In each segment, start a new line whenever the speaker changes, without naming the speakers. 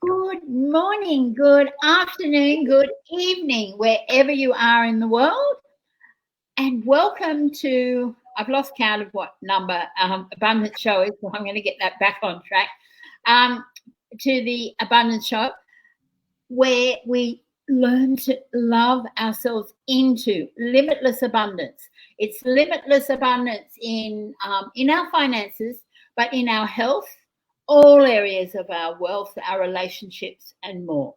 Good morning, good afternoon, good evening, wherever you are in the world. And welcome to, I've lost count of what number Abundance Show is, so I'm going to get that back on track. To the Abundance Show, where we learn to love ourselves into limitless abundance. It's limitless abundance in our finances, but in our health, all areas of our wealth, our relationships, and more.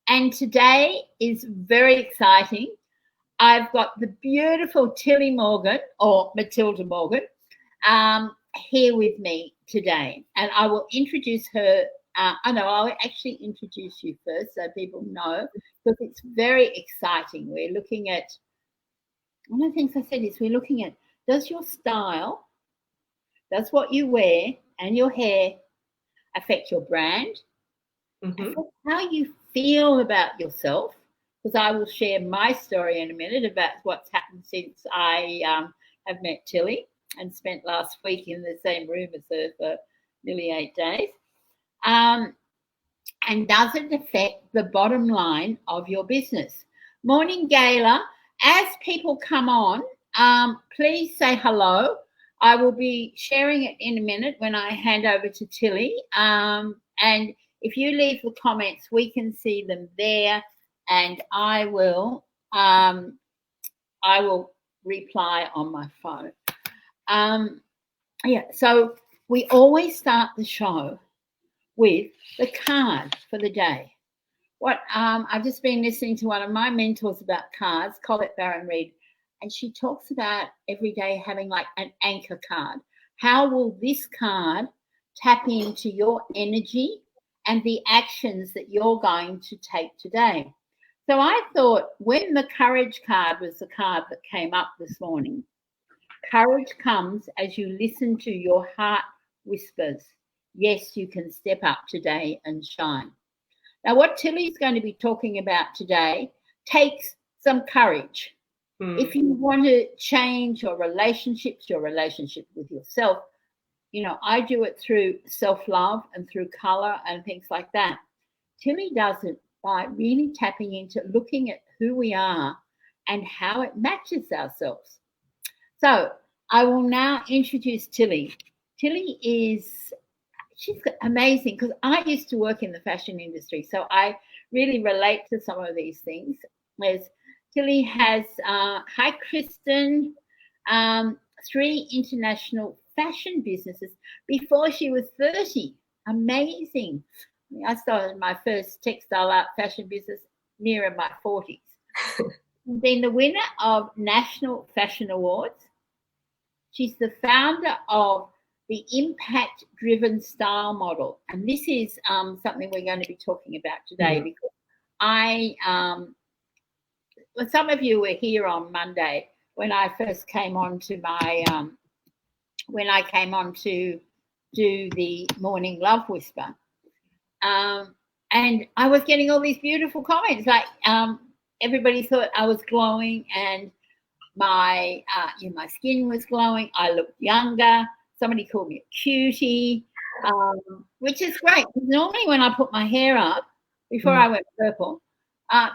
And today is very exciting. I've got the beautiful Tillie Morgan, or Matilda Morgan, here with me today. And I will introduce her. I'll actually introduce you first so people know, because it's very exciting. We're looking at, one of the things I said is we're looking at, does your style, does what you wear and your hair affect your brand, affect how you feel about yourself? Because I will share my story in a minute about what's happened since I have met Tillie and spent last week in the same room as her for nearly 8 days. And does it affect the bottom line of your business? Morning, Gayla. As people come on, please say hello. I will be sharing it in a minute when I hand over to Tillie. And if you leave the comments, we can see them there, and I will reply on my phone. So we always start the show with the card for the day. I've just been listening to one of my mentors about cards, Colette Barron Reed, and she talks about every day having like an anchor card. How will this card tap into your energy and the actions that you're going to take today? So I thought, when the courage card was the card that came up this morning, courage comes as you listen to your heart whispers. Yes, you can step up today and shine. Now, what Tillie's going to be talking about today takes some courage. If you want to change your relationships, your relationship with yourself, I do it through self-love and through color and things like that. Tillie does it by really tapping into looking at who we are and how it matches ourselves. So I will now introduce Tillie. Tillie she's amazing, because I used to work in the fashion industry, so I really relate to some of these things. Tillie has, hi Kristen, 3 international fashion businesses before she was 30. Amazing. I started my first textile art fashion business near my 40s. Been the winner of National Fashion Awards. She's the founder of the Impact Driven Style Model. And this is something we're going to be talking about today, because some of you were here on Monday when I first came on to do the Morning Love Whisper. And I was getting all these beautiful comments, like everybody thought I was glowing, and my skin was glowing. I looked younger. Somebody called me a cutie, which is great. Normally when I put my hair up before I went purple,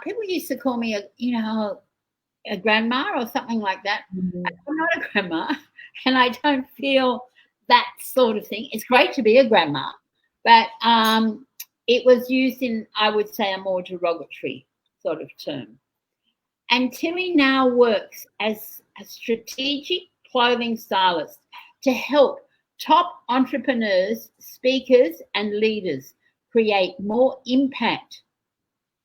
people used to call me a grandma or something like that. I'm not a grandma, and I don't feel that sort of thing. It's great to be a grandma, but it was used in, I would say, a more derogatory sort of term. And Tillie now works as a strategic clothing stylist to help top entrepreneurs, speakers, and leaders create more impact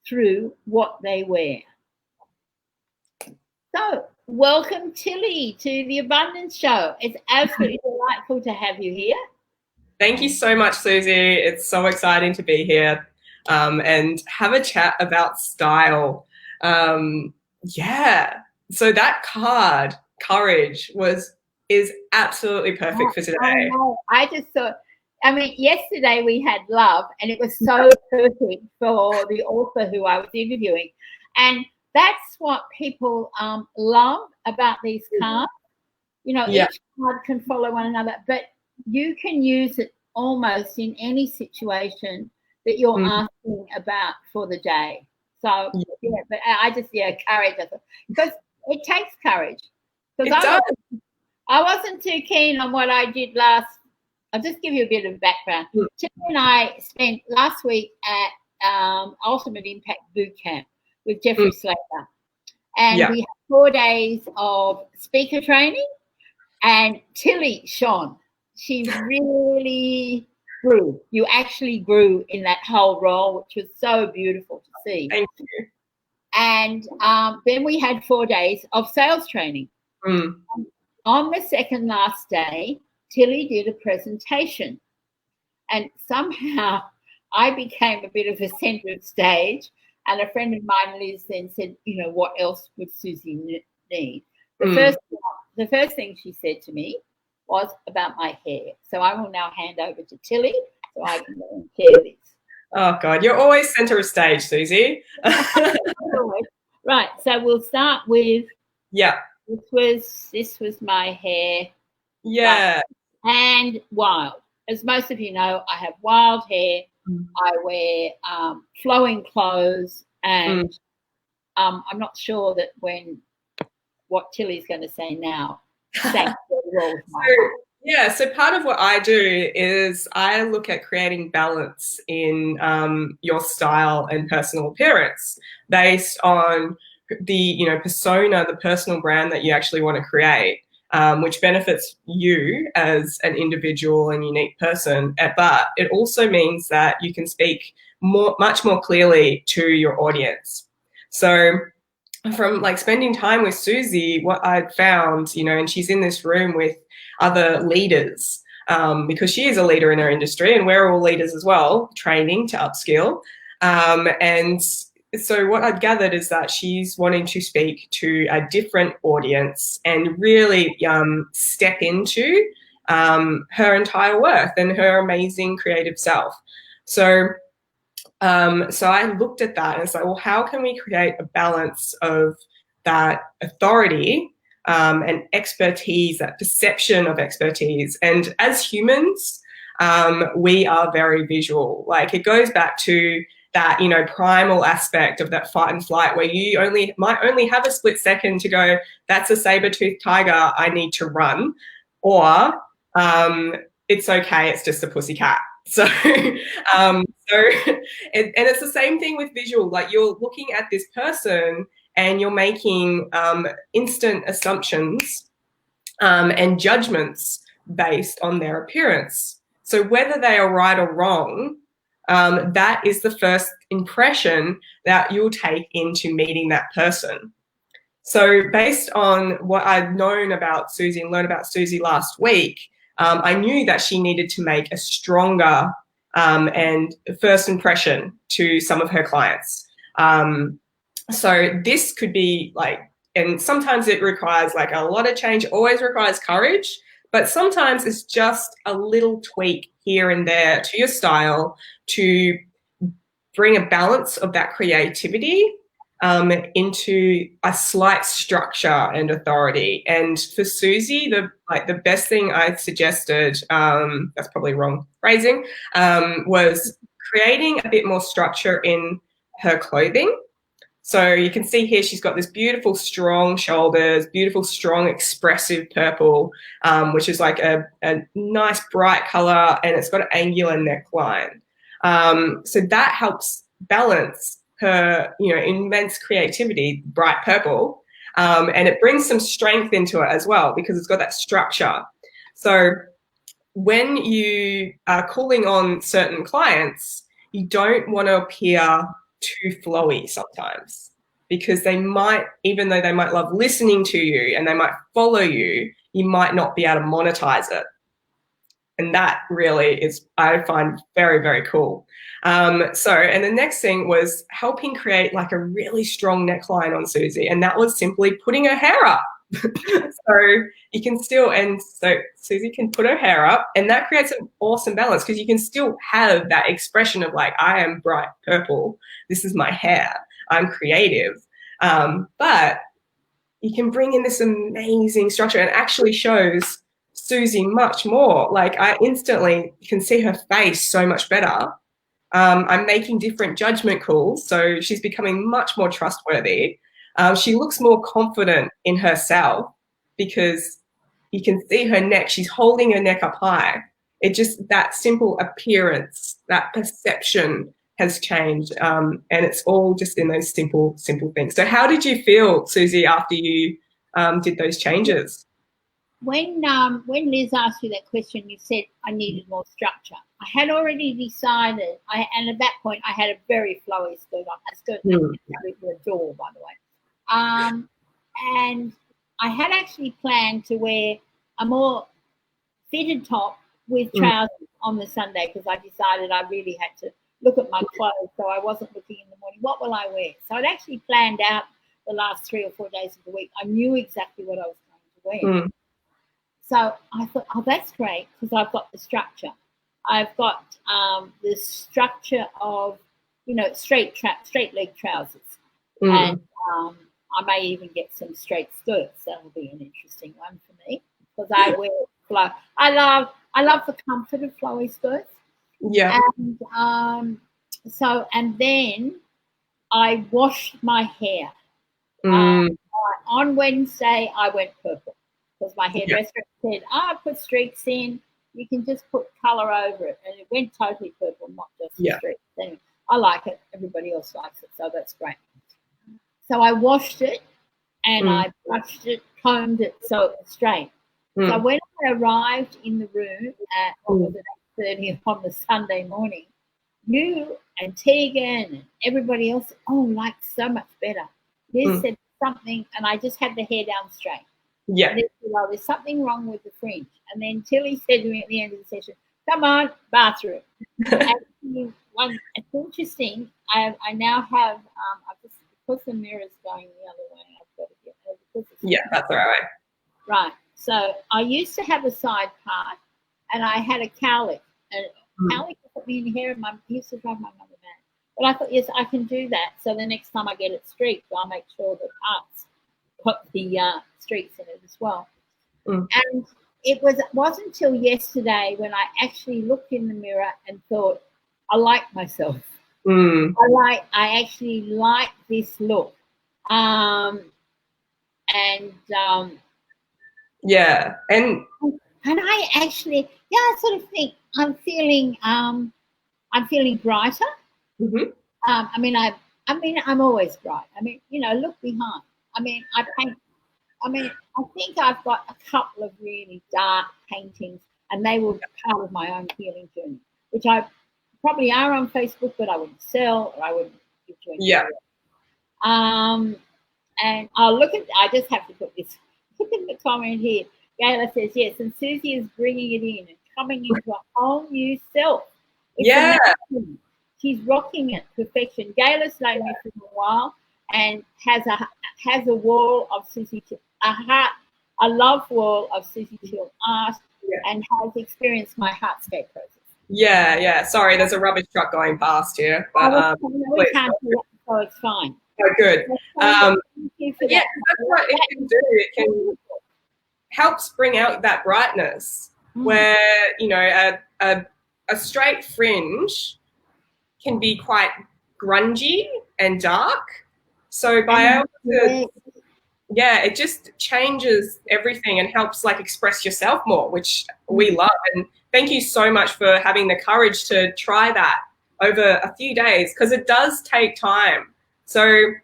through what they wear. So, welcome, Tillie, to the Abundance Show. It's absolutely delightful to have you here.
Thank you so much, Susie. It's so exciting to be here and have a chat about style. So that card, courage, is absolutely perfect for today.
I just thought, yesterday we had love, and it was so perfect for the author who I was interviewing. And that's what people love about these cards. Each card can follow one another, but you can use it almost in any situation that you're
Mm.
asking about for the day. So yeah, but I just courage, because it takes courage. Because
It does.
I wasn't too keen on what I did last. I'll just give you a bit of background.
Mm.
Tillie and I spent last week at Ultimate Impact Boot Camp with Jeffrey Slater, and we had 4 days of speaker training. And Tillie shone. She really grew. You actually grew in that whole role, which was so beautiful to see.
Thank you.
And then we had 4 days of sales training.
Mm.
On the second last day, Tillie did a presentation. And somehow I became a bit of a centre of stage. And a friend of mine, Liz, then said, what else would Susie need? The first thing she said to me was about my hair. So I will now hand over to Tillie so I can go and share this.
Oh, God, you're always centre of stage, Susie.
Right, so we'll start with,
yeah.
This was my hair.
Yeah.
And wild. As most of you know, I have wild hair. I wear flowing clothes, and I'm not sure that what Tillie's going to say now.
So part of what I do is I look at creating balance in your style and personal appearance based on the persona, the personal brand that you actually want to create, which benefits you as an individual and unique person. But it also means that you can speak much more clearly to your audience. So from spending time with Susie, what I'd found, and she's in this room with other leaders, because she is a leader in her industry and we're all leaders as well, training to upskill. And so what I've gathered is that she's wanting to speak to a different audience and really step into her entire worth and her amazing creative self. So I looked at that and it's like, well, how can we create a balance of that authority and expertise, that perception of expertise? And as humans, we are very visual. It goes back to that, primal aspect of that fight and flight, where you might only have a split second to go, that's a saber-toothed tiger, I need to run, or it's okay, it's just a pussy cat. So, and it's the same thing with visual. You're looking at this person and you're making instant assumptions and judgments based on their appearance. So whether they are right or wrong, that is the first impression that you'll take into meeting that person. So based on what I'd known about Susie and learned about Susie last week, I knew that she needed to make a stronger and first impression to some of her clients. So this could be and sometimes it requires a lot of change, always requires courage, but sometimes it's just a little tweak here and there to your style to bring a balance of that creativity into a slight structure and authority. And for Susie, the best thing I suggested, that's probably wrong phrasing, was creating a bit more structure in her clothing. So you can see here she's got this beautiful strong shoulders, beautiful strong expressive purple, which is a nice bright color, and it's got an angular neckline. So that helps balance her, immense creativity, bright purple, and it brings some strength into it as well because it's got that structure. So when you are calling on certain clients, you don't want to appear too flowy sometimes, because they might, even though they might love listening to you and they might follow you, you might not be able to monetize it. And that really is, I find, very, very cool. And the next thing was helping create a really strong neckline on Susie. And that was simply putting her hair up. So you can still, and so Susie can put her hair up, and that creates an awesome balance because you can still have that expression of I am bright purple. This is my hair. I'm creative. But you can bring in this amazing structure and actually shows Susie much more. I instantly can see her face so much better I'm making different judgment calls. So she's becoming much more trustworthy. She looks more confident in herself because you can see her neck. She's holding her neck up high. It just, that simple appearance, that perception has changed. And it's all just in those simple things. So how did you feel, Susie, after you did those changes?
When Liz asked you that question, you said I needed more structure. I had already decided, and at that point I had a very flowy skirt on, a skirt that you adore, by the way. And I had actually planned to wear a more fitted top with trousers on the Sunday because I decided I really had to look at my clothes, so I wasn't looking in the morning, what will I wear? So I'd actually planned out the last 3 or 4 days of the week. I knew exactly what I was going to wear. So I thought, oh, that's great because I've got the structure. I've got the structure of, straight leg trousers. And I may even get some straight skirts. That'll be an interesting one for me because I wear flow. I love the comfort of flowy skirts.
Yeah.
And and then I washed my hair. On Wednesday, I went purple because my hairdresser said, put streaks in. You can just put colour over it. And it went totally purple, not just streaks. Anyway, I like it. Everybody else likes it, so that's great. So I washed it and I brushed it, combed it so it was straight. So when I arrived in the room at, 8:30 on the Sunday morning, you and Tegan and everybody else, like so much better. Liz said something, and I just had the hair down straight.
Yeah.
And said, there's something wrong with the fringe. And then Tillie said to me at the end of the session, come on, bathroom. And it's interesting. I now have, because the mirror's going the other way, I've got to get over.
That's all right.
Right. So I used to have a side part, and I had a cowlick. And cowlick put me in hair, and I used to drive my mother mad. But I thought, yes, I can do that. So the next time I get it streaked, I'll make sure the parts got the streaks in it as well. And it wasn't until yesterday when I actually looked in the mirror and thought, I like myself. I actually like this look. And I actually, I sort of think I'm feeling brighter. I'm always bright. Look behind. I paint. I think I've got a couple of really dark paintings, and they were part of my own healing journey, which I probably are on Facebook, but I wouldn't sell or I wouldn't give to anybody. And I just have to put this. Look at the comment here. Gayla says, yes, and Susie is bringing it in and coming into a whole new self. It's amazing. She's rocking it, perfection. Gayla's known me for a while and has a wall of Susie Till, a love wall of Susie Till art, and has experienced my heartscape process.
Sorry, there's a rubbish truck going past here. But,
we can't do that, so it's fine.
Oh, good. That's what it can do. It can helps bring out that brightness where, a straight fringe can be quite grungy and dark. So by it just changes everything and helps express yourself more, which we love. And thank you so much for having the courage to try that over a few days, because it does take time. So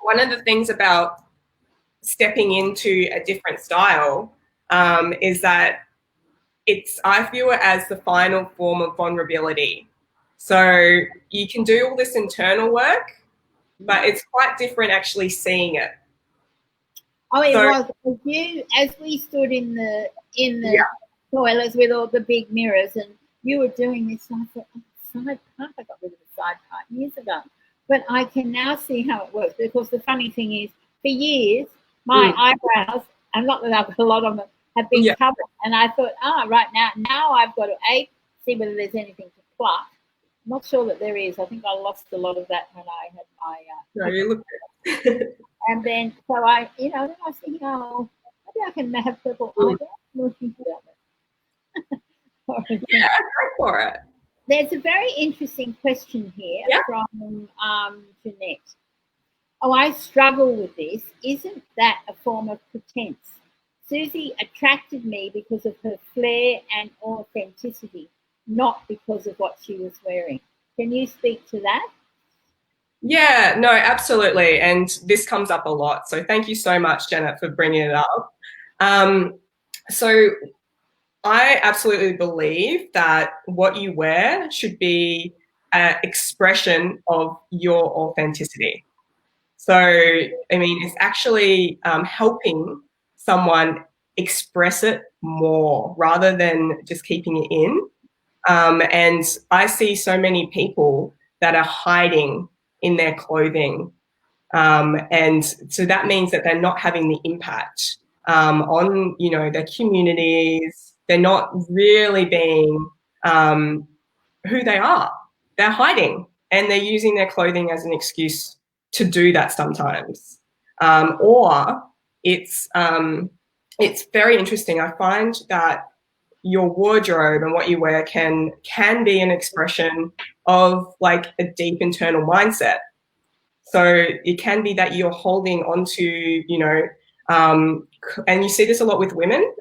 one of the things about stepping into a different style is that I view it as the final form of vulnerability. So you can do all this internal work, but it's quite different actually seeing it.
Oh, it was. As we stood in the toilets with all the big mirrors, and you were doing this, and I thought, side part, I got rid of the side part years ago. But I can now see how it works, because the funny thing is, for years, my eyebrows, and not that I've got a lot of them, have been covered. And I thought, right now I've got to see whether there's anything to pluck. I'm not sure that there is. I think I lost a lot of that when I had my.
No, you look good.
And then, so then I was thinking, maybe I can have purple eyebrows. What do you think about that?
Go for it.
there's a very interesting question here from Jeanette. Oh, I struggle with this. Isn't that a form of pretense? Susie attracted me because of her flair and authenticity, not because of what she was wearing. Can you speak to that?
Yeah, no, absolutely. And this comes up a lot. So thank you so much, Janet, for bringing it up. So I absolutely believe that what you wear should be an expression of your authenticity. So, I mean, it's actually helping someone express it more rather than just keeping it in. And I see so many people that are hiding in their clothing. And so that means that they're not having the impact on, you know, their communities. They're not really being who they are. They're hiding and they're using their clothing as an excuse to do that sometimes. Or it's very interesting. I find that your wardrobe and what you wear can be an expression of like a deep internal mindset. So it can be that you're holding onto, you know, and you see this a lot with women.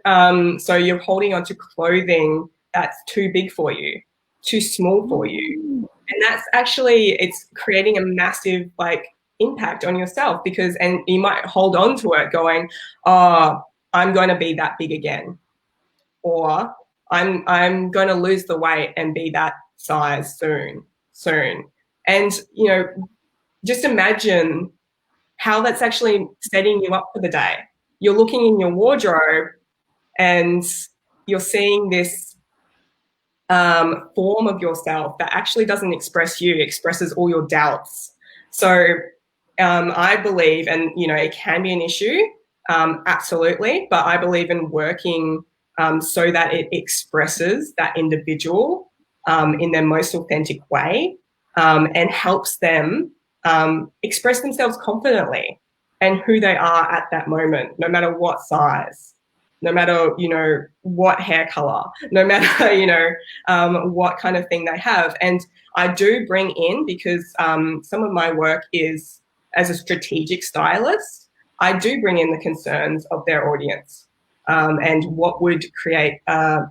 So you're holding onto clothing that's too big for you, too small for you. And that's actually, it's creating a massive like impact on yourself because, and you might hold on to it going, oh, I'm going to be that big again. Or I'm going to lose the weight and be that size soon. And, you know, just imagine how that's actually setting you up for the day. You're looking in your wardrobe and you're seeing this form of yourself that actually doesn't express you, expresses all your doubts. So I believe, and you know, it can be an issue, absolutely, but I believe in working so that it expresses that individual in their most authentic way and helps them express themselves confidently and who they are at that moment, no matter what size, no matter, you know, what hair color, no matter, you know, what kind of thing they have. And I do bring in, because some of my work is as a strategic stylist, I do bring in the concerns of their audience and what would create a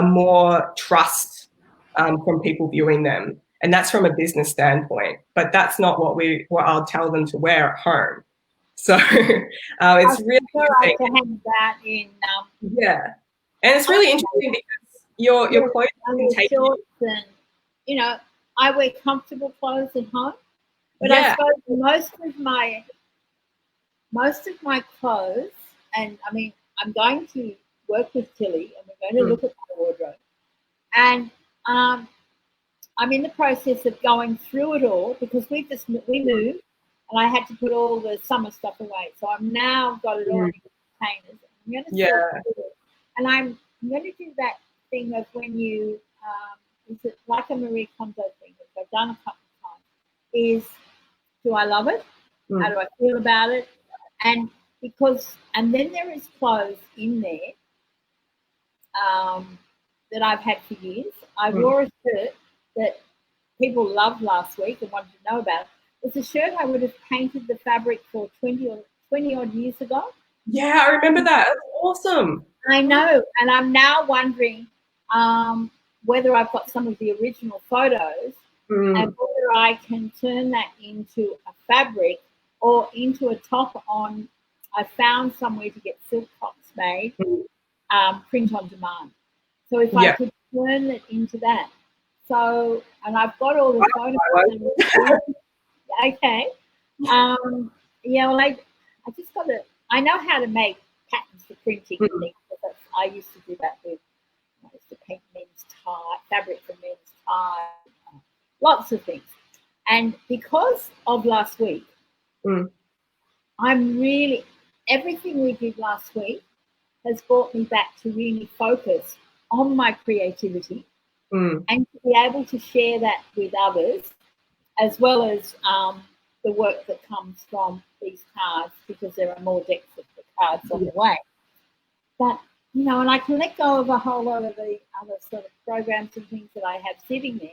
more trust from people viewing them. And that's from a business standpoint, but that's not what I'll tell them to wear at home. So it's really
interesting to have that in.
Yeah, and it's really interesting because your clothes can take
shorts and, you know, I wear comfortable clothes at home, but I suppose most of my clothes, and I mean, I'm going to work with Tillie and we're going to look at my wardrobe, and I'm in the process of going through it all because we moved and I had to put all the summer stuff away. So I've now got it all in containers. I'm going to sort through it. And I'm going to do that thing of when you, is it like a Marie Kondo thing, which I've done a couple of times, is do I love it? How do I feel about it? And then there is clothes in there that I've had for years. I wore a shirt that people loved last week and wanted to know about. It's a shirt I would have painted the fabric for 20 odd years ago.
Yeah, I remember that. That's awesome.
I know. And I'm now wondering whether I've got some of the original photos and whether I can turn that into a fabric or into a top on. I found somewhere to get silk tops made, print on demand. So if I could turn it into that. So, and I've got all the photos. Okay. Yeah, well, I just got to, I know how to make patterns for printing and things. I used to do that with, I used to paint men's tie, fabric for men's tie, lots of things. And because of last week, I'm really, everything we did last week has brought me back to really focus on my creativity and to be able to share that with others, as well as the work that comes from these cards, because there are more decks of the cards on the way. But you know, and I can let go of a whole lot of the other sort of programs and things that I have sitting there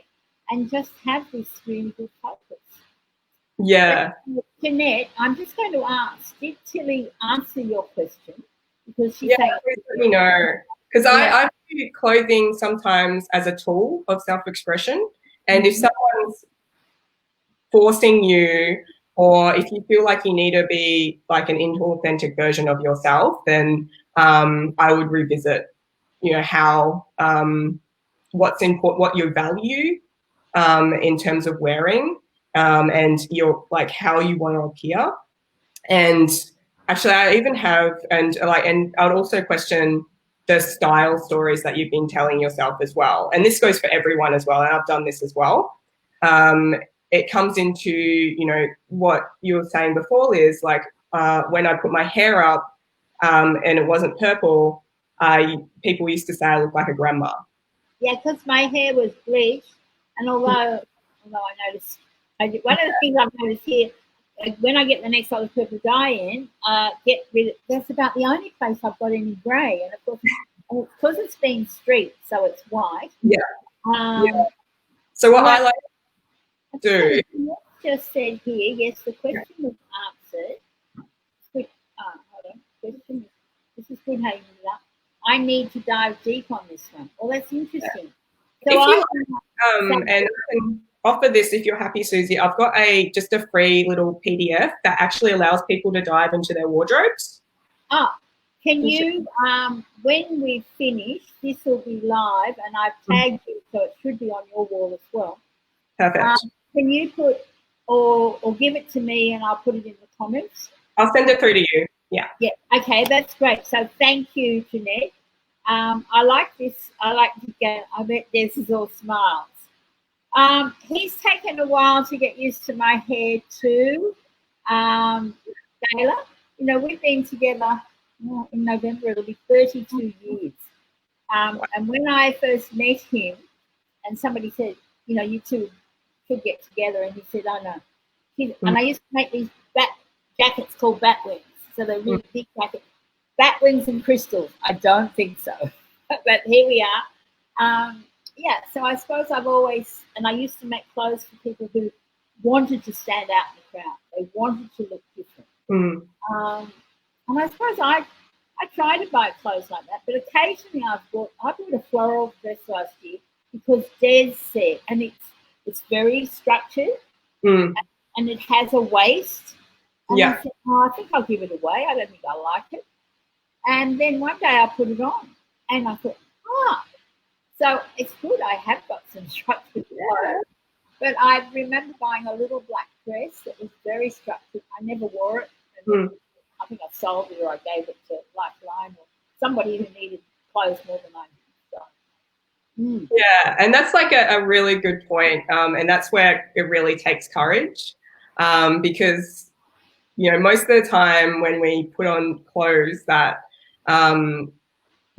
and just have this really good focus.
Yeah.
But, Jeanette, I'm just going to ask, did Tillie answer your question? Because she's
Yeah,
saying,
please let me know. Because
yeah.
I view clothing sometimes as a tool of self-expression. And if someone's forcing you, or if you feel like you need to be like an inauthentic version of yourself, then I would revisit, you know, how what's important, what you value in terms of wearing, and your like how you want to appear. And actually, I even have, and I'd also question the style stories that you've been telling yourself as well. And this goes for everyone as well. And I've done this as well. Um, it comes into, you know, what you were saying before, Liz, like when I put my hair up and it wasn't purple, people used to say I look like a grandma.
Yeah, because my hair was bleached, and although I noticed, one of the things I've noticed here, when I get the next lot of purple dye in, get rid of, that's about the only place I've got any grey, and of course, because it's been streaked, so it's white.
Yeah.
Yeah.
So what I like to do.
Just said here, yes, the question was answered. Hold on. Question. This is good how you did that. I need to dive deep on this one. Well, that's interesting. So
If you
I
and I can offer this if you're happy, Susie. I've got just a free little PDF that actually allows people to dive into their wardrobes.
Can you, when we finish, this will be live, and I've tagged you, so it should be on your wall as well.
Perfect.
Can you put or give it to me, and I'll put it in the comments?
I'll send it through to you. Yeah.
Yeah. Okay, that's great. So thank you, Jeanette. I like this. I like to get. I bet this is all smiles. He's taken a while to get used to my hair too. Taylor, you know, we've been together in November, it'll be 32 years. And when I first met him, and somebody said, you know, you two should get together, and he said, oh no. And I used to make these bat jackets called bat wings. So they're really big jackets. Bat wings and crystals. I don't think so. But here we are. Yeah, so I suppose I've always, and I used to make clothes for people who wanted to stand out in the crowd. They wanted to look different. And I suppose I try to buy clothes like that, but occasionally I bought a floral dress last year because Des said, and it's very structured and it has a waist. And I said, I think I'll give it away. I don't think I like it. And then one day I put it on and I thought, so it's good. I have got some structured clothes. But I remember buying a little black dress that was very structured. I never wore it. And I think I sold it or I gave it to Lifeline or somebody who needed clothes more than I did. So.
Yeah, and that's like a really good point. And that's where it really takes courage because, you know, most of the time when we put on clothes that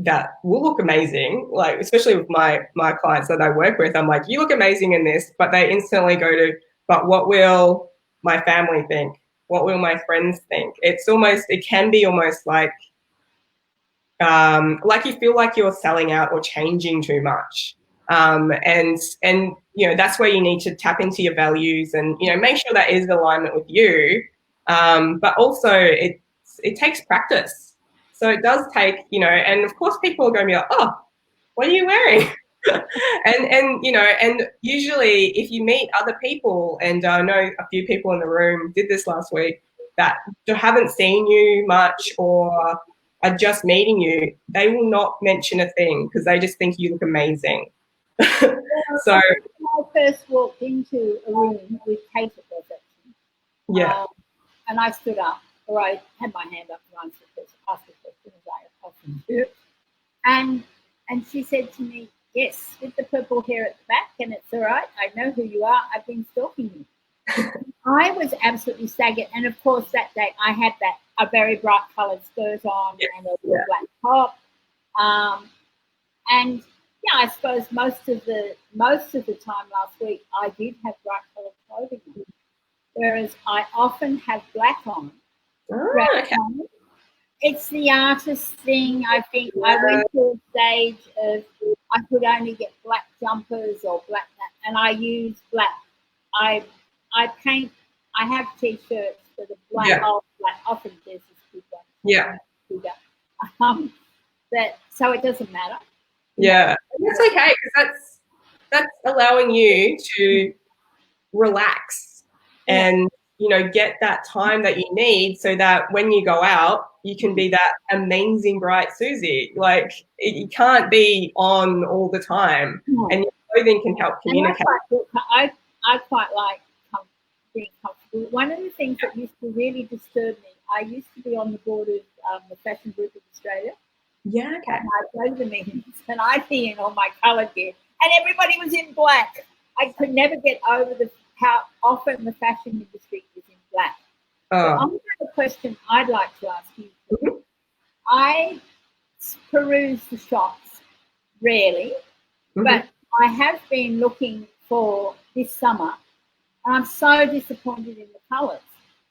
that will look amazing, like especially with my clients that I work with, I'm like, you look amazing in this, but they instantly go to, but what will my family think? What will my friends think? It can be almost like you feel like you're selling out or changing too much. And you know, that's where you need to tap into your values and, you know, make sure that is in alignment with you. But also it takes practice. So it does take, you know, and of course people are going to be like, oh, what are you wearing? and you know, and usually if you meet other people, and I know a few people in the room did this last week that haven't seen you much or are just meeting you, they will not mention a thing because they just think you look amazing. So
when I first walked into a room with Kate at reception, and I stood up, or I had my hand up to ask a question, as I often do. And she said to me, yes, with the purple hair at the back, and it's all right. I know who you are. I've been stalking you. I was absolutely staggered. And of course, that day I had a very bright coloured skirt on and a little black top. And yeah, I suppose most of the time last week I did have bright coloured clothing on, whereas I often have black on. it's the artist thing. I think I went to a stage of I could only get black jumpers or black, and I use black. I paint. I have t-shirts that are black.
Yeah.
Oh, black. Often there's this big one.
Yeah.
Bigger. That so it doesn't matter.
Yeah, and that's okay, because that's allowing you to relax and get that time that you need, so that when you go out, you can be that amazing bright Susie. Like you can't be on all the time, and your clothing can help communicate.
I quite like being comfortable. One of the things that used to really disturb me, I used to be on the board of the Fashion Group of Australia.
Yeah, okay.
And I'd go to the meetings and I'd be in all my coloured gear, and everybody was in black. I could never get over how often the fashion industry is in black. So I'm going to have a question I'd like to ask you. Mm-hmm. I peruse the shops rarely, but I have been looking for this summer, and I'm so disappointed in the colours.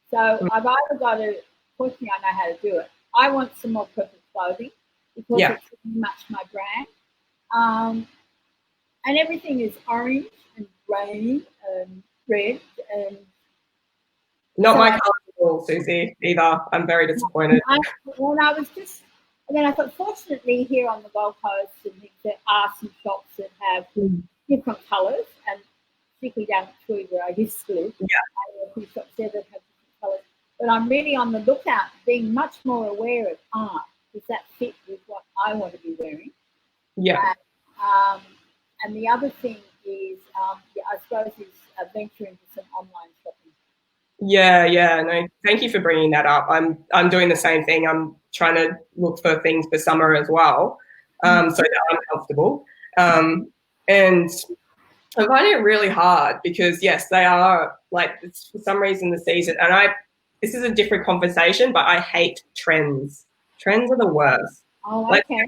So I've either got to, fortunately I know how to do it, I want some more purple clothing, because it's pretty much my brand. And everything is orange and grey and red. And
not my colour at all, Susie, either. I'm very disappointed.
And then I thought, fortunately, here on the Gold Coast, there are some shops that have different colours, and particularly down at Tillie, where I used to live, there are a few shops there that have different colours. But I'm really on the lookout, being much more aware of art. Does that fit with what I want to be wearing?
Yeah.
And the other thing is, I suppose, is venturing into some online shopping.
Yeah. No, thank you for bringing that up. I'm doing the same thing. I'm trying to look for things for summer as well, so that I'm comfortable. And I find it really hard because, yes, they are, like, it's for some reason the season. And this is a different conversation, but I hate trends. Trends are the worst.
Oh, okay.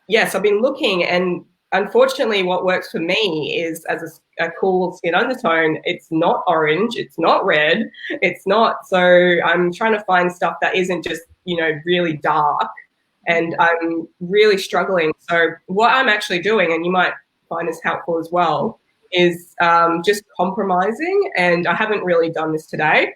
Yes, I've been looking, and unfortunately what works for me is as a cool skin undertone. It's not orange, it's not red, it's not, so I'm trying to find stuff that isn't just, really dark, and I'm really struggling. So what I'm actually doing, and you might find this helpful as well, is just compromising. And I haven't really done this today,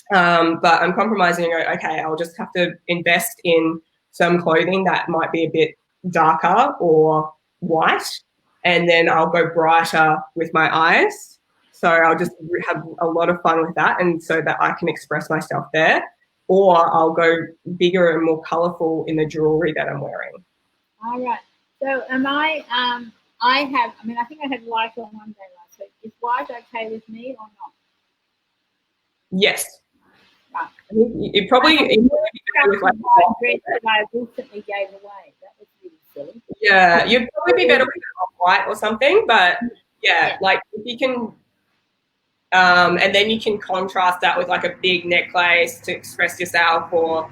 but I'm compromising and go, okay, I'll just have to invest in some clothing that might be a bit darker or white, and then I'll go brighter with my eyes. So I'll just have a lot of fun with that, and so that I can express myself there. Or I'll go bigger and more colourful in the jewellery that I'm wearing.
All right. So I think I had white on one day last week. Is white okay with me or not?
Yes.
Right.
It probably with like
dress that I recently gave away. That was really silly.
Yeah, you'd probably be better with white or something, but like if you can, and then you can contrast that with like a big necklace to express yourself, or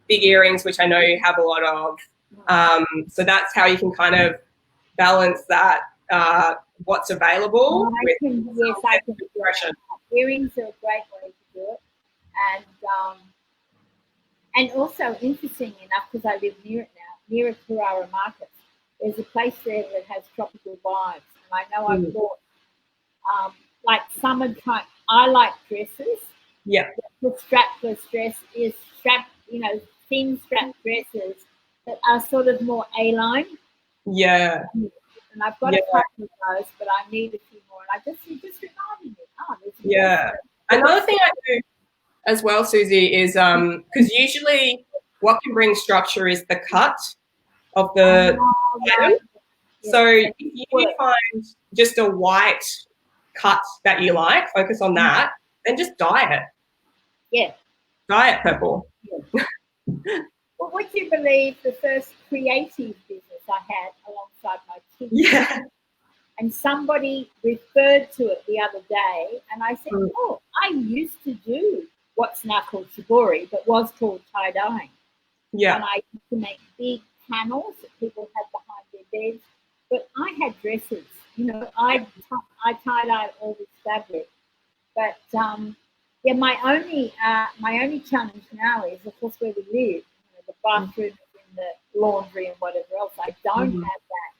big earrings, which I know you have a lot of. So that's how you can kind of balance that, what's available.
I can expression. Earrings are a great way to do it. And also, interesting enough, because I live near it now, near Carrara Market, there's a place there that has tropical vibes. And I know I've bought like summertime. I like dresses.
Yeah.
The strapless dress is thin strap dresses that are sort of more A-line.
Yeah.
And I've got a couple of those, but I need a few more. And it just reminded me.
Yeah. Another thing I do as well, Susie, is because usually what can bring structure is the cut of the item. So if you find just a white cut that you like, focus on that, then just dye it.
Yeah.
Dye it purple.
Yeah. Well, would you believe the first creative business I had alongside my kids?
Yeah.
And somebody referred to it the other day, and I said, oh, I used to do what's now called shibori, but was called tie-dyeing.
Yeah.
And I used to make big panels that people had behind their beds. But I had dresses, I tie-dyed all this fabric. But Yeah, my only challenge now is, of course, where we live. You know, the bathroom and the laundry and whatever else. I don't
Mhm.
have that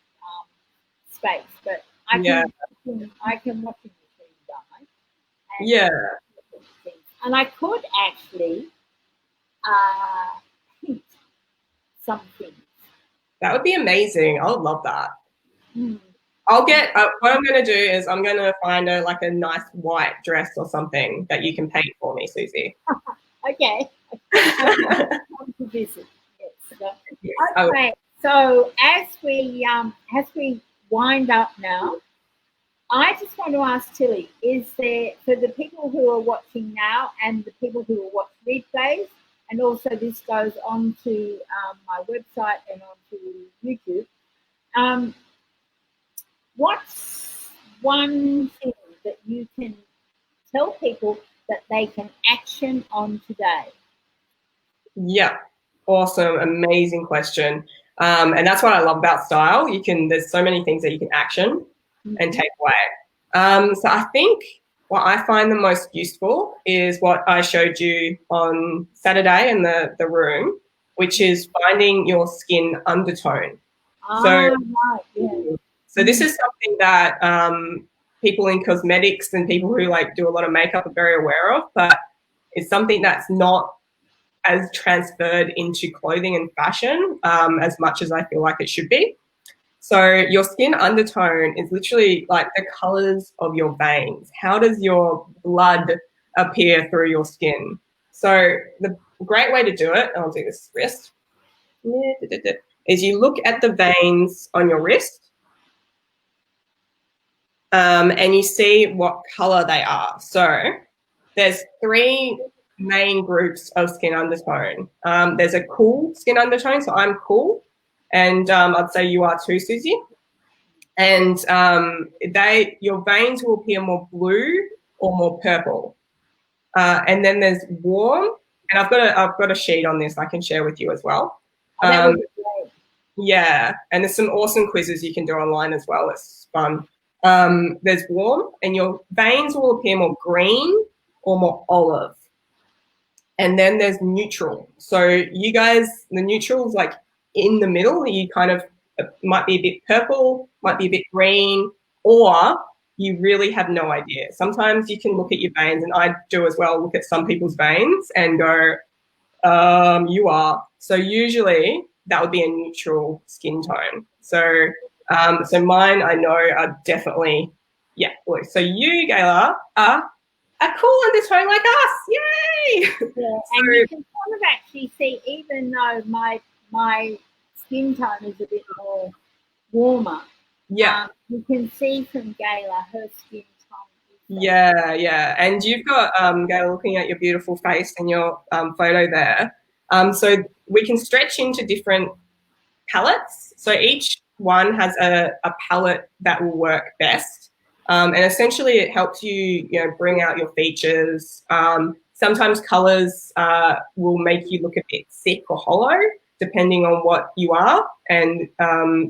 space, but
Yeah,
I can watch a machine die and
yeah,
things. And I could actually uh, paint some things.
that would be amazing. I would love that.
Mm.
I'll get what I'm going to do is I'm going to find a nice white dress or something that you can paint for me, Susie.
Okay, I come to visit. Yes. So,
Yes, I would.
okay. So as we wind up now, I just want to ask Tilly: is there, for the people who are watching now and the people who will watch replays, and also this goes on to my website and onto YouTube? Um, what's one thing that you can tell people that they can action on today?
Yeah, awesome, amazing question. And that's what I love about style. There's so many things that you can action and
Mhm.
take away. So I think what I find the most useful is what I showed you on Saturday in the room, which is finding your skin undertone. So,
Ah, right, yeah.
so this is something that people in cosmetics and people who like do a lot of makeup are very aware of, but it's something that's not as transferred into clothing and fashion as much as I feel like it should be. So your skin undertone is literally like the colors of your veins. How does your blood appear through your skin? So the great way to do it, and I'll do this wrist, is you look at the veins on your wrist and you see what color they are. So there's three main groups of skin undertone. There's a cool skin undertone, so I'm cool, and I'd say you are too, Susie. And your veins will appear more blue or more purple. And then there's warm, and I've got a sheet on this I can share with you as well.
Oh, that would be great.
Yeah, and there's some awesome quizzes you can do online as well. It's fun. There's warm, and your veins will appear more green or more olive. And then there's neutral. So you guys, the neutral is like in the middle. You kind of might be a bit purple, might be a bit green, or you really have no idea. Sometimes you can look at your veins, and I do as well. Look at some people's veins and go, you are. So usually that would be a neutral skin tone. So mine I know are definitely blue. So you, Gayla, are a cool undertone like us. Yay!
Yeah, and
So
you can kind of actually see, even though my skin tone is a bit more warmer,
yeah.
you can see from Gayla her skin tone is
Yeah. And you've got Gail looking at your beautiful face and your photo there. So we can stretch into different palettes. So each one has a palette that will work best. And essentially it helps you bring out your features. Sometimes colors will make you look a bit sick or hollow, depending on what you are. And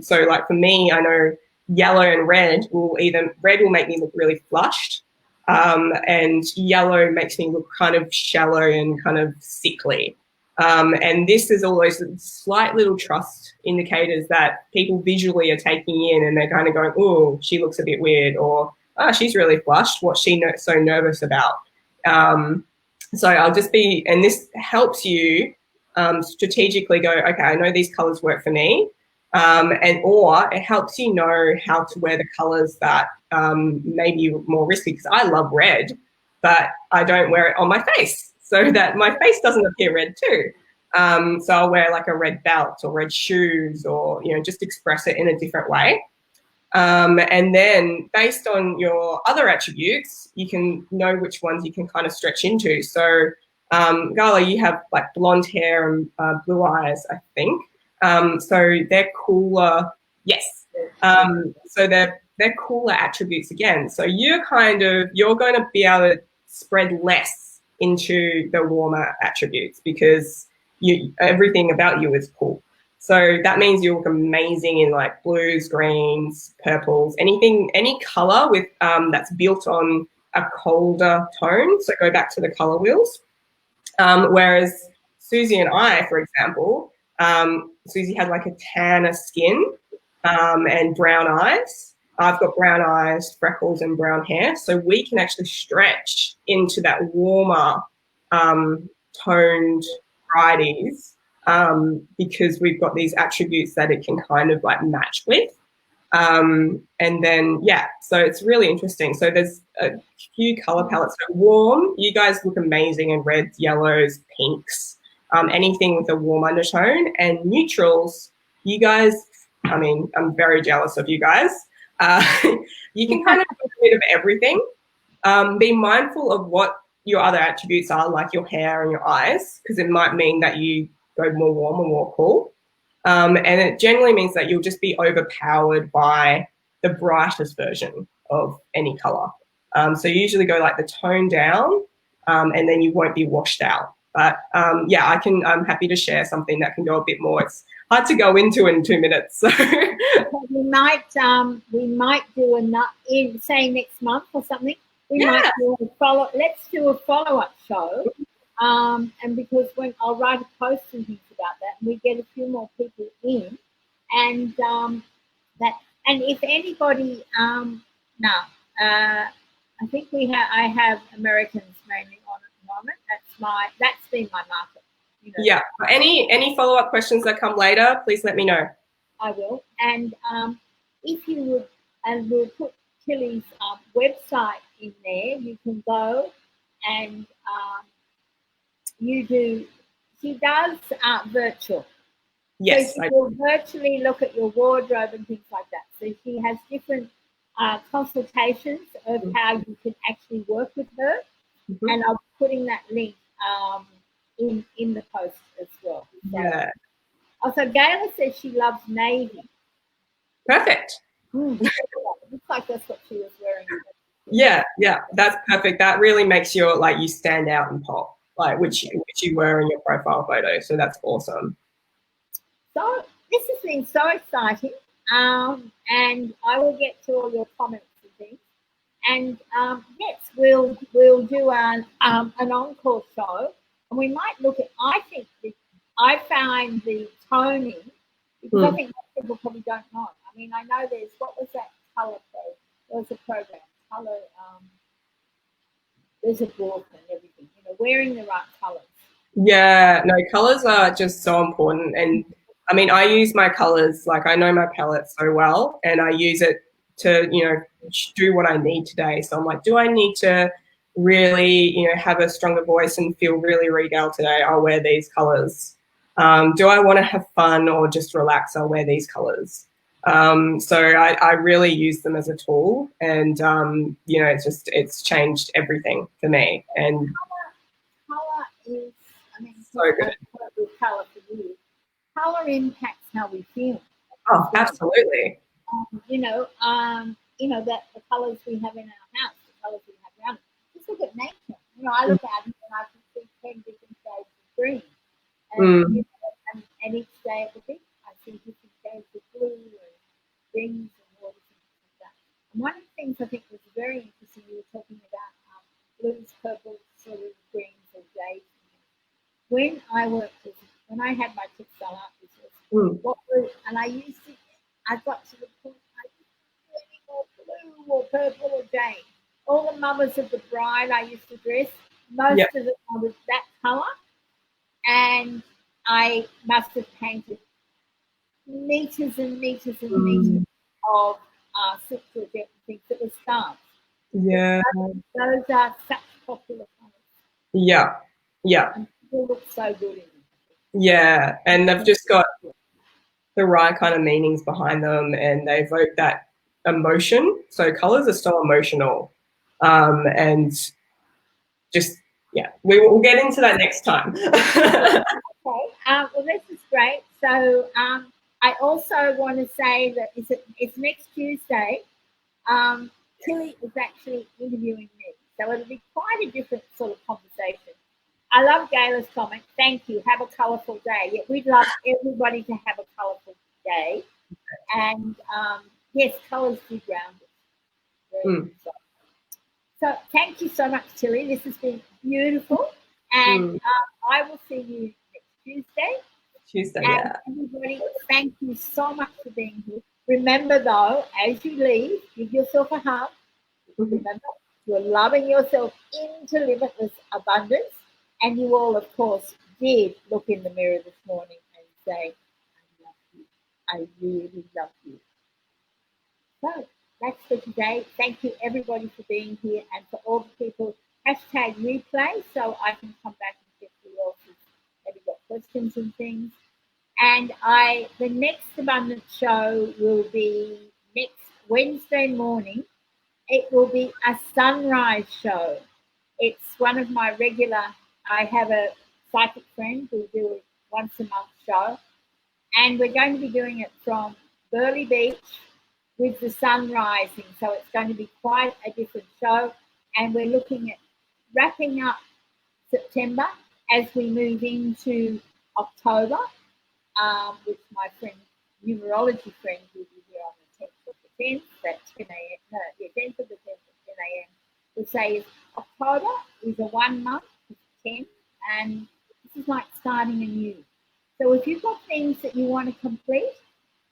so like for me, I know yellow and red will make me look really flushed. And yellow makes me look kind of shallow and kind of sickly. And this is all those slight little trust indicators that people visually are taking in, and they're kind of going, oh, she looks a bit weird, or oh, she's really flushed. What's she so nervous about? So and this helps you strategically go, okay, I know these colors work for me. Or it helps you know how to wear the colors that maybe more risky, because I love red, but I don't wear it on my face, so that my face doesn't appear red too. So I'll wear like a red belt or red shoes, or just express it in a different way. And then based on your other attributes, you can know which ones you can kind of stretch into. So Gala, you have like blonde hair and blue eyes, I think. So they're cooler. Yes. So they're cooler attributes again. So you're going to be able to spread less into the warmer attributes, because everything about you is cool. So that means you look amazing in like blues, greens, purples, any color with that's built on a colder tone, so go back to the color wheels. Whereas Susie and I, for example, Susie had like a tanner skin and brown eyes. I've got brown eyes, freckles, and brown hair. So we can actually stretch into that warmer toned varieties because we've got these attributes that it can kind of like match with. And then, yeah, so it's really interesting. So there's a few color palettes. So warm, you guys look amazing in reds, yellows, pinks, anything with a warm undertone. And neutrals, you guys, I mean, I'm very jealous of you guys. You can kind of do a bit of everything. Be mindful of what your other attributes are, like your hair and your eyes, because it might mean that you go more warm or more cool. And it generally means that you'll just be overpowered by the brightest version of any color. So you usually go like the tone down, and then you won't be washed out. But yeah, I'm happy to share something that can go a bit more. It's hard to go into in 2 minutes. So
we might do in say next month or something. We might do a follow. Let's do a follow-up show. And because when I'll write a post and things about that, and we get a few more people in, and and if anybody, I think I have Americans mainly on at the moment. That's been my market. You know.
Yeah. Any follow-up questions that come later, please let me know.
I will. And if you would, and we'll put Tillie's website in there. You can go and. She does virtual.
Yes.
So she will virtually look at your wardrobe and things like that. So she has different consultations of how you can actually work with her. Mm-hmm. And I'll be putting that link in the post as well. So,
yeah.
Also, Gayla says she loves navy.
Perfect.
Looks like that's what she was wearing.
Yeah, that's perfect. That really makes you stand out and pop. Like which you were in your profile photo. So that's awesome.
So this has been so exciting. And I will get to all your comments and things. And yes, we'll do an encore show. And we might look at, I find the toning, because I think most people probably don't know. I mean, I know what was that colour code? There was a program, colour, there's a book and everything, wearing the right colours.
Yeah, no, colours are just so important. And I mean, I use my colours, I know my palette so well, and I use it to, do what I need today. So I'm like, do I need to really, have a stronger voice and feel really regal today? I'll wear these colours. Do I want to have fun or just relax? I'll wear these colours. So I really use them as a tool, and it's changed everything for me. And
color is,
so good.
Color for you. Color impacts how we feel.
Oh, absolutely.
That the colors we have in our house, the colors we have around it. Just look at nature. I look at it and I can see 10 different shades of green, and each day at the beach I see different shades of blue and greens and all different things like that. And one of the things I think was very interesting, you were talking about blues, purples, sort of greens or jades. When I had my textile art business, and I got to the point I didn't do any more blue or purple or jade. All the mothers of the bride I used to dress, most of them was that colour, and I must have painted meters and meters and meters of silk georgette and things that were stars.
Yeah.
Those are such popular colours.
Yeah.
And people look so good in them.
Yeah, and they've just got the right kind of meanings behind them, and they evoke that emotion. So colours are so emotional, and just we'll get into that next time.
Okay. Well, this is great. So I also want to say that it's next Tuesday. Tillie is actually interviewing me, so it'll be quite a different sort of conversation. I love Gayla's comment. Thank you. Have a colourful day. Yeah, we'd love everybody to have a colourful day. And yes, colours do ground us. So thank you so much, Tillie. This has been beautiful. And I will see you next Tuesday.
Tuesday,
And
yeah.
everybody, thank you so much for being here. Remember, though, as you leave, give yourself a hug. Remember, you're loving yourself into limitless abundance. And you all, of course, did look in the mirror this morning and say, I love you. I really love you. So that's for today. Thank you, everybody, for being here and for all the people. Hashtag replay so I can come back and check who else has maybe got questions and things. And the next abundance show will be next Wednesday morning. It will be a sunrise show. It's one of my regular, I have a psychic friend who do a once a month show. And we're going to be doing it from Burleigh Beach with the sun rising. So it's going to be quite a different show. And we're looking at wrapping up September as we move into October, with my friend, numerology friend, who will be here on the 10th of the 10th at 10 a.m. No, yeah, 10th of the 10th at 10 a.m. To say is October is a 1 month, it's 10, and this is like starting anew. So if you've got things that you want to complete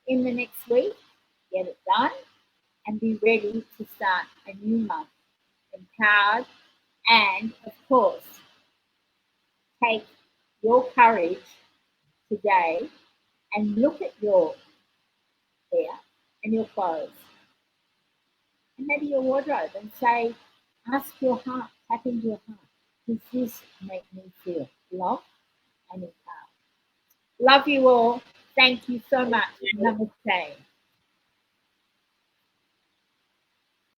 in the next week, get it done and be ready to start a new month, empowered, and of course, take your courage today and look at your hair and your clothes and maybe your wardrobe and say, ask your heart, tap into your heart, does this make me feel loved and empowered? Love you all. Thank you so much. Namaste.